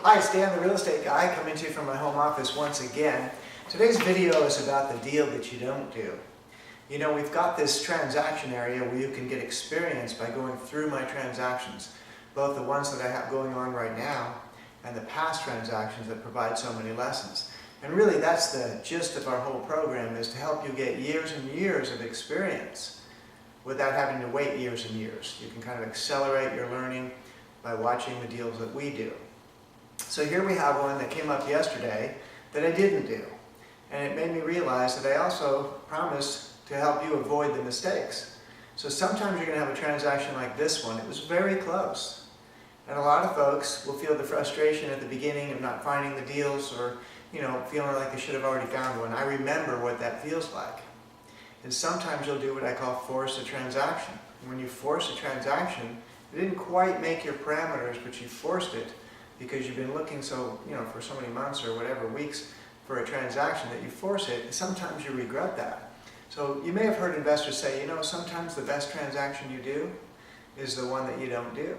Hi, it's Dan, the real estate guy, coming to you from my home office once again. Today's video is about the deal that you don't do. You know, we've got this transaction area where you can get experience by going through my transactions, both the ones that I have going on right now and the past transactions that provide so many lessons. And really that's the gist of our whole program, is to help you get years and years of experience without having to wait years and years. You can kind of accelerate your learning by watching the deals that we do. So here we have one that came up yesterday that I didn't do. And it made me realize that I also promised to help you avoid the mistakes. So sometimes you're going to have a transaction like this one. It was very close. And a lot of folks will feel the frustration at the beginning of not finding the deals, or feeling like they should have already found one. I remember what that feels like. And sometimes you'll do what I call force a transaction. And when you force a transaction, you didn't quite make your parameters, but you forced it because you've been looking for so many months or whatever, weeks, for a transaction that you force it, and sometimes you regret that. So you may have heard investors say, sometimes the best transaction you do is the one that you don't do.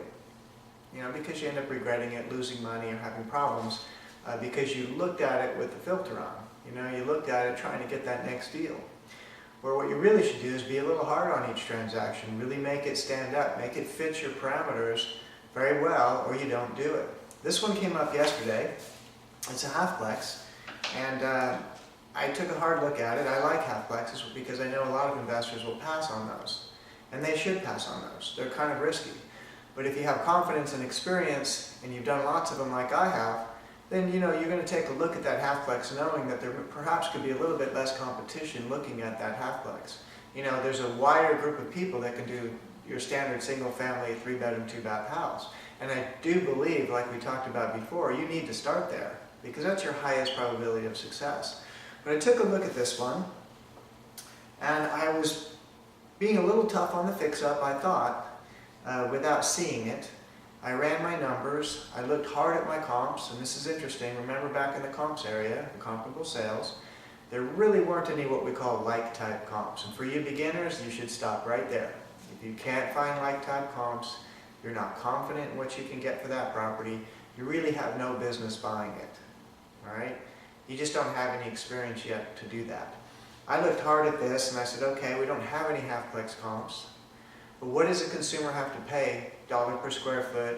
Because you end up regretting it, losing money, or having problems because you looked at it with the filter on. You looked at it trying to get that next deal. Where what you really should do is be a little hard on each transaction, really make it stand up, make it fit your parameters very well, or you don't do it. This one came up yesterday. It's a halfplex, and I took a hard look at it. I like halfplexes because I know a lot of investors will pass on those, and they should pass on those. They're kind of risky. But if you have confidence and experience, and you've done lots of them like I have, then you're going to take a look at that halfplex knowing that there perhaps could be a little bit less competition looking at that halfplex. There's a wider group of people that can do your standard single-family, 3-bedroom, 2-bath house. And I do believe, like we talked about before, you need to start there because that's your highest probability of success. But I took a look at this one, and I was being a little tough on the fix-up, I thought, without seeing it. I ran my numbers, I looked hard at my comps, and this is interesting. Remember back in the comps area, the comparable sales, there really weren't any what we call like-type comps. And for you beginners, you should stop right there. If you can't find like-type comps, you're not confident in what you can get for that property, you really have no business buying it. All right? You just don't have any experience yet to do that. I looked hard at this and I said, okay, we don't have any halfplex comps, but what does a consumer have to pay dollar per square foot?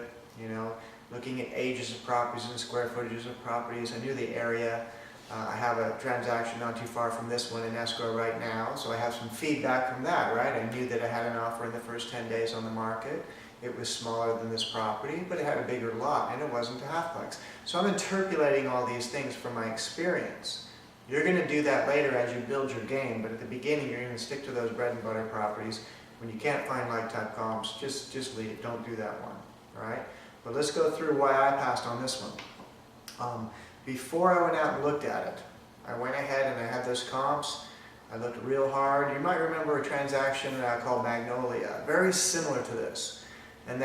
Looking at ages of properties and square footages of properties. I knew the area. I have a transaction not too far from this one in escrow right now, so I have some feedback from that, right? I knew that I had an offer in the first 10 days on the market. It was smaller than this property, but it had a bigger lot, and it wasn't a halfplex. So I'm interpolating all these things from my experience. You're going to do that later as you build your game, but at the beginning you're going to stick to those bread and butter properties. When you can't find like-type comps, just leave it. Don't do that one, all right? But let's go through why I passed on this one. Before I went out and looked at it, I went ahead and I had those comps. I looked real hard. You might remember a transaction that I called Magnolia, very similar to this. And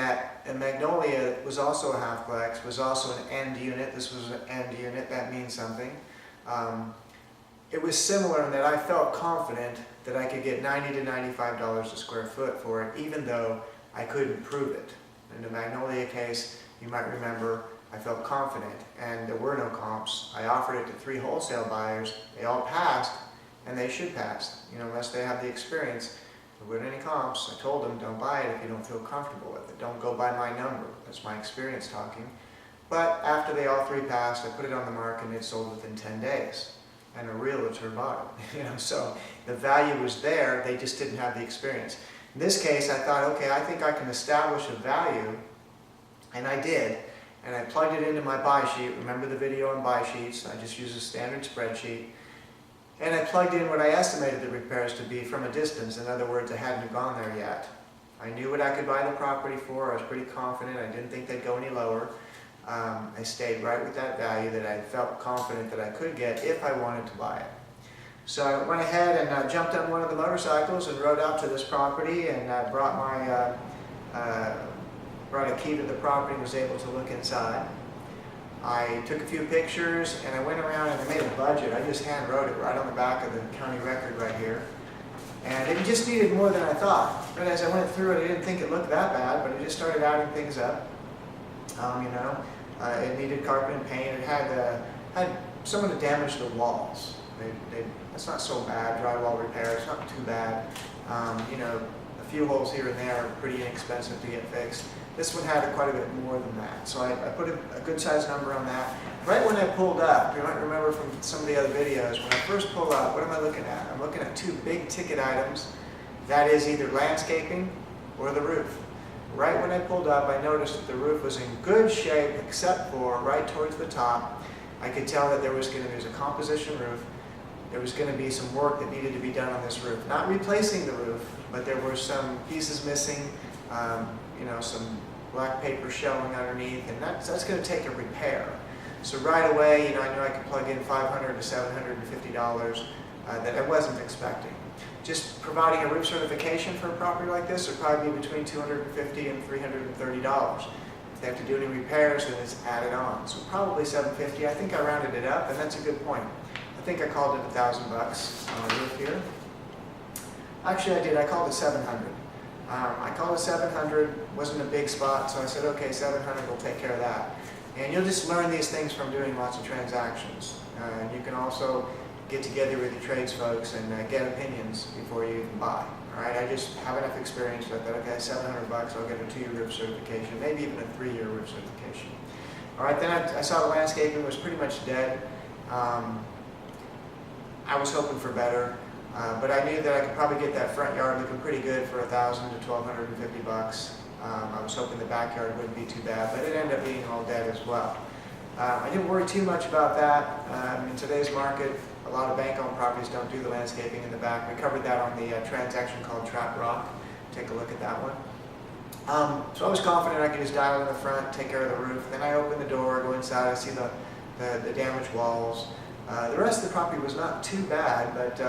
Magnolia was also a halfplex, was also an end unit. This was an end unit. That means something. It was similar in that I felt confident that I could get $90 to $95 a square foot for it, even though I couldn't prove it. In the Magnolia case, you might remember, I felt confident, and there were no comps. I offered it to 3 wholesale buyers. They all passed, and they should pass, unless they have the experience. There weren't any comps. I told them, don't buy it if you don't feel comfortable with it. Don't go by my number. That's my experience talking. But after they all 3 passed, I put it on the market and it sold within 10 days. And a realtor bought it. So the value was there, they just didn't have the experience. In this case, I thought, okay, I think I can establish a value, and I did. And I plugged it into my buy sheet. Remember the video on buy sheets? I just used a standard spreadsheet. And I plugged in what I estimated the repairs to be from a distance. In other words, I hadn't gone there yet. I knew what I could buy the property for. I was pretty confident. I didn't think they'd go any lower. I stayed right with that value that I felt confident that I could get if I wanted to buy it. So I went ahead and jumped on one of the motorcycles and rode out to this property, and brought a key to the property and was able to look inside. I took a few pictures and I went around and I made a budget. I just hand wrote it right on the back of the county record right here. And it just needed more than I thought. But as I went through it, I didn't think it looked that bad, but I just started adding things up. It needed carpet and paint. It had someone had damaged the walls. It's not so bad. Drywall repair, it's not too bad. You know, a few holes here and there are pretty inexpensive to get fixed. This one had quite a bit more than that. So I put a good size number on that. Right when I pulled up, you might remember from some of the other videos, when I first pull up, what am I looking at? I'm looking at two big ticket items. That is either landscaping or the roof. Right when I pulled up, I noticed that the roof was in good shape except for right towards the top. I could tell that there's a composition roof. There was going to be some work that needed to be done on this roof. Not replacing the roof, but there were some pieces missing, you know, some black paper showing underneath, and that's going to take a repair. So right away, you know, I knew I could plug in $500 to $750 that I wasn't expecting. Just providing a roof certification for a property like this would probably be between $250 and $330. If they have to do any repairs, then it's added on. So probably $750. I think I rounded it up, and that's a good point. I think I called it $1,000 on the roof here. Actually, I did. I called it $700. I called it $700. Wasn't a big spot, so I said, okay, $700 will take care of that. And you'll just learn these things from doing lots of transactions. You can also get together with your trades folks and get opinions before you even buy. All right, I just have enough experience that okay, $700, I'll get a 2-year roof certification, maybe even a 3-year roof certification. All right, then I saw the landscaping was pretty much dead. I was hoping for better, but I knew that I could probably get that front yard looking pretty good for $1,000 to $1,250. I was hoping the backyard wouldn't be too bad, but it ended up being all dead as well. I didn't worry too much about that. In today's market, a lot of bank-owned properties don't do the landscaping in the back. We covered that on the transaction called Trap Rock. Take a look at that one. So I was confident I could just dial in the front, take care of the roof. Then I open the door, go inside, I see the damaged walls. The rest of the property was not too bad, but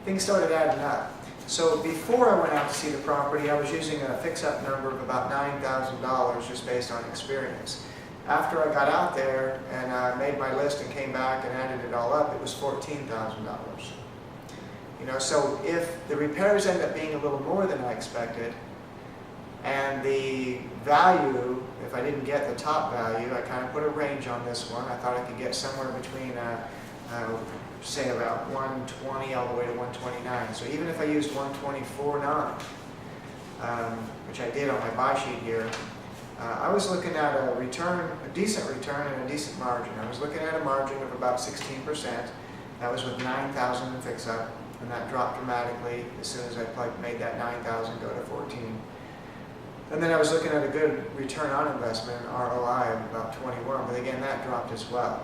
things started adding up. So before I went out to see the property, I was using a fix-up number of about $9,000 just based on experience. After I got out there and made my list and came back and added it all up, it was $14,000. You know, so if the repairs end up being a little more than I expected, and the value, if I didn't get the top value, I kind of put a range on this one. I thought I could get somewhere between, say about 120 all the way to 129. So even if I used 124.9, which I did on my buy sheet here, I was looking at a decent return and a decent margin. I was looking at a margin of about 16%. That was with $9,000 in fix-up, and that dropped dramatically as soon as I made that $9,000 go to 14. And then I was looking at a good return on investment, ROI, of about 21, but again, that dropped as well.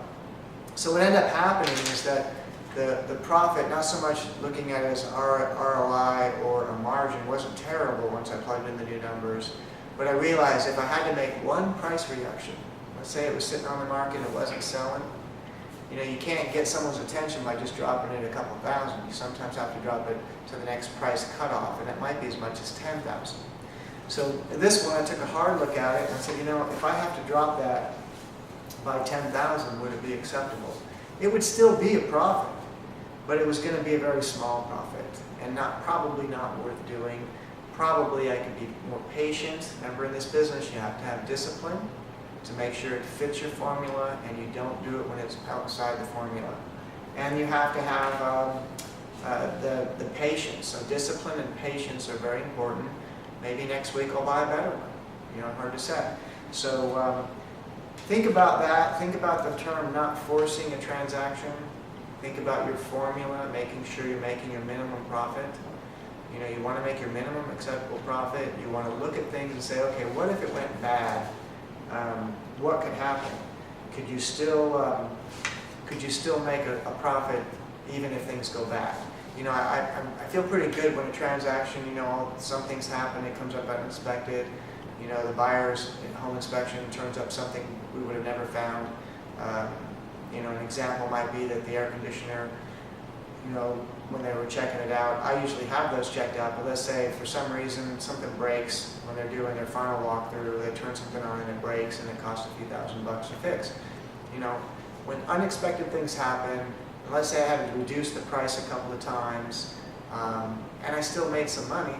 So what ended up happening is that the profit, not so much looking at it as ROI or a margin, wasn't terrible once I plugged in the new numbers. But I realized if I had to make one price reduction, let's say it was sitting on the market and it wasn't selling, you know, you can't get someone's attention by just dropping it a couple thousand. You sometimes have to drop it to the next price cutoff, and it might be as much as 10,000. So in this one, I took a hard look at it and I said, you know, if I have to drop that by 10,000, would it be acceptable? It would still be a profit, but it was going to be a very small profit and probably not worth doing. Probably I could be more patient. Remember, in this business, you have to have discipline to make sure it fits your formula, and you don't do it when it's outside the formula. And you have to have the patience. So discipline and patience are very important. Maybe next week I'll buy a better one. You know, hard to say. So think about that. Think about the term not forcing a transaction. Think about your formula, making sure you're making your minimum profit. You know, you want to make your minimum acceptable profit. You want to look at things and say, okay, what if it went bad? What could happen? Could you still make a profit even if things go bad? You know, I feel pretty good when a transaction, you know, some things happen, it comes up unexpected. You know, the buyer's home inspection turns up something we would have never found. You know, an example might be that the air conditioner, you know, when they were checking it out, I usually have those checked out, but let's say for some reason something breaks when they're doing their final walkthrough, they turn something on and it breaks and it costs a few $1,000 to fix. You know, when unexpected things happen, and let's say I had to reduce the price a couple of times, and I still made some money,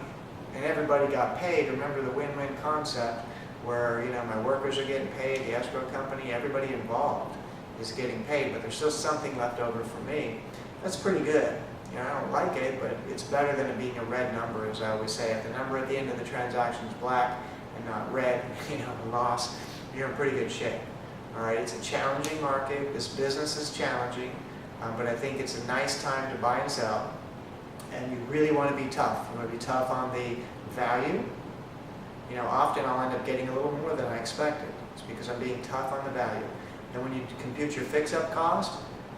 and everybody got paid. Remember the win-win concept. where my workers are getting paid, the escrow company, everybody involved is getting paid, but there's still something left over for me. That's pretty good. I don't like it, but it's better than it being a red number, as I always say. If the number at the end of the transaction is black and not red, a loss, you're in pretty good shape. All right, it's a challenging market. This business is challenging, but I think it's a nice time to buy and sell. And you really want to be tough. You want to be tough on the value. Often I'll end up getting a little more than I expected. It's because I'm being tough on the value. And when you compute your fix-up cost,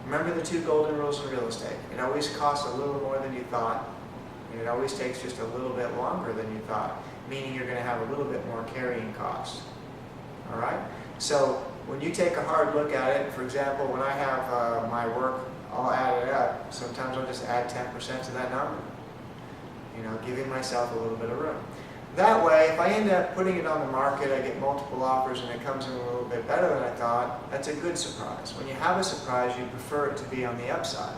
remember the 2 golden rules in real estate. It always costs a little more than you thought, and it always takes just a little bit longer than you thought, meaning you're going to have a little bit more carrying cost. All right? So when you take a hard look at it, for example, when I have my work all added up, sometimes I'll just add 10% to that number, giving myself a little bit of room. That way, if I end up putting it on the market, I get multiple offers and it comes in a little bit better than I thought, that's a good surprise. When you have a surprise, you prefer it to be on the upside.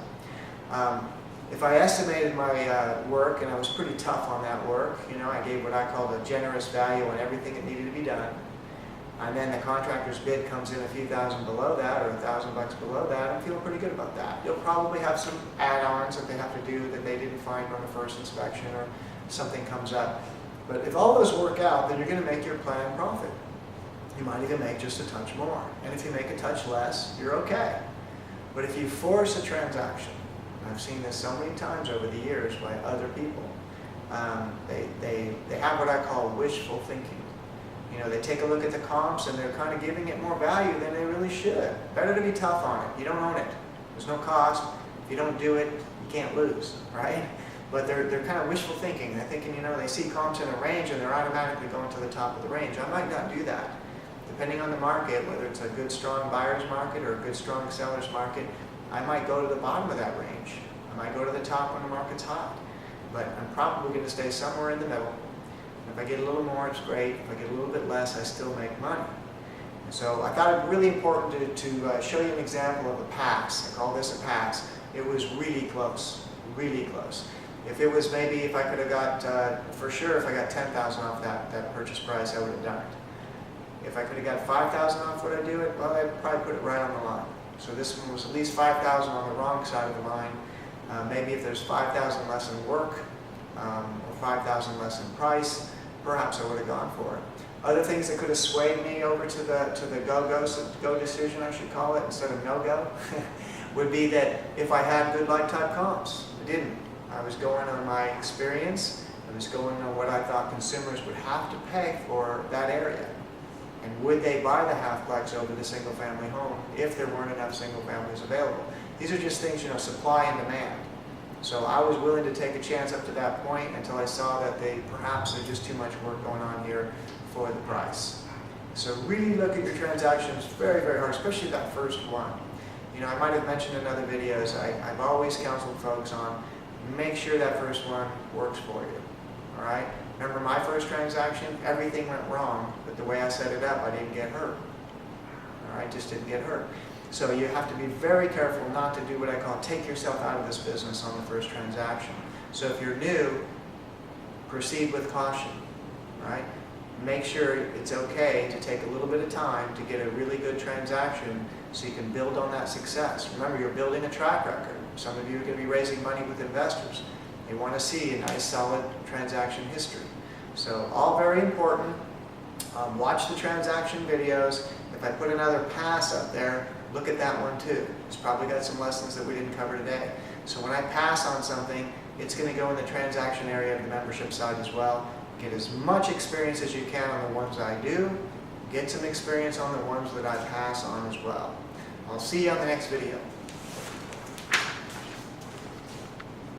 If I estimated my work, and I was pretty tough on that work, I gave what I called a generous value on everything that needed to be done, and then the contractor's bid comes in a few thousand below that, or $1,000 below that, I'm feeling pretty good about that. You'll probably have some add-ons that they have to do that they didn't find on the first inspection, or something comes up. But if all those work out, then you're going to make your planned profit. You might even make just a touch more. And if you make a touch less, you're okay. But if you force a transaction, I've seen this so many times over the years by other people, they have what I call wishful thinking. They take a look at the comps and they're kind of giving it more value than they really should. Better to be tough on it. You don't own it. There's no cost. If you don't do it, you can't lose, right? But they're kind of wishful thinking. They're thinking, they see comps in a range and they're automatically going to the top of the range. I might not do that. Depending on the market, whether it's a good, strong buyer's market or a good, strong seller's market, I might go to the bottom of that range. I might go to the top when the market's hot. But I'm probably going to stay somewhere in the middle. If I get a little more, it's great. If I get a little bit less, I still make money. And so I thought it really important to show you an example of a pass. I call this a pass. It was really close, really close. If it was maybe, if I could have got, for sure, if I got $10,000 off that purchase price, I would have done it. If I could have got $5,000 off, would I do it? Well, I'd probably put it right on the line. So this one was at least $5,000 on the wrong side of the line. Maybe if there's $5,000 less in work, or $5,000 less in price, perhaps I would have gone for it. Other things that could have swayed me over to the go decision, I should call it, instead of no-go, would be that if I had good like-type comps. I didn't. I was going on my experience. I was going on what I thought consumers would have to pay for that area. And would they buy the halfplex over the single-family home if there weren't enough single families available? These are just things, supply and demand. So I was willing to take a chance up to that point until I saw that perhaps there's just too much work going on here for the price. So really look at your transactions very, very hard, especially that first one. I might have mentioned in other videos, I've always counseled folks on make sure that first one works for you. All right? Remember my first transaction, everything went wrong, but the way I set it up, I didn't get hurt. All right? Just didn't get hurt. So you have to be very careful not to do what I call take yourself out of this business on the first transaction. So if you're new, proceed with caution. Right? Make sure it's okay to take a little bit of time to get a really good transaction so you can build on that success. Remember, you're building a track record. Some of you are going to be raising money with investors. They want to see a nice, solid transaction history. So all very important. Watch the transaction videos. If I put another pass up there, look at that one too. It's probably got some lessons that we didn't cover today. So when I pass on something, it's going to go in the transaction area of the membership side as well. Get as much experience as you can on the ones I do. Get some experience on the ones that I pass on as well. I'll see you on the next video.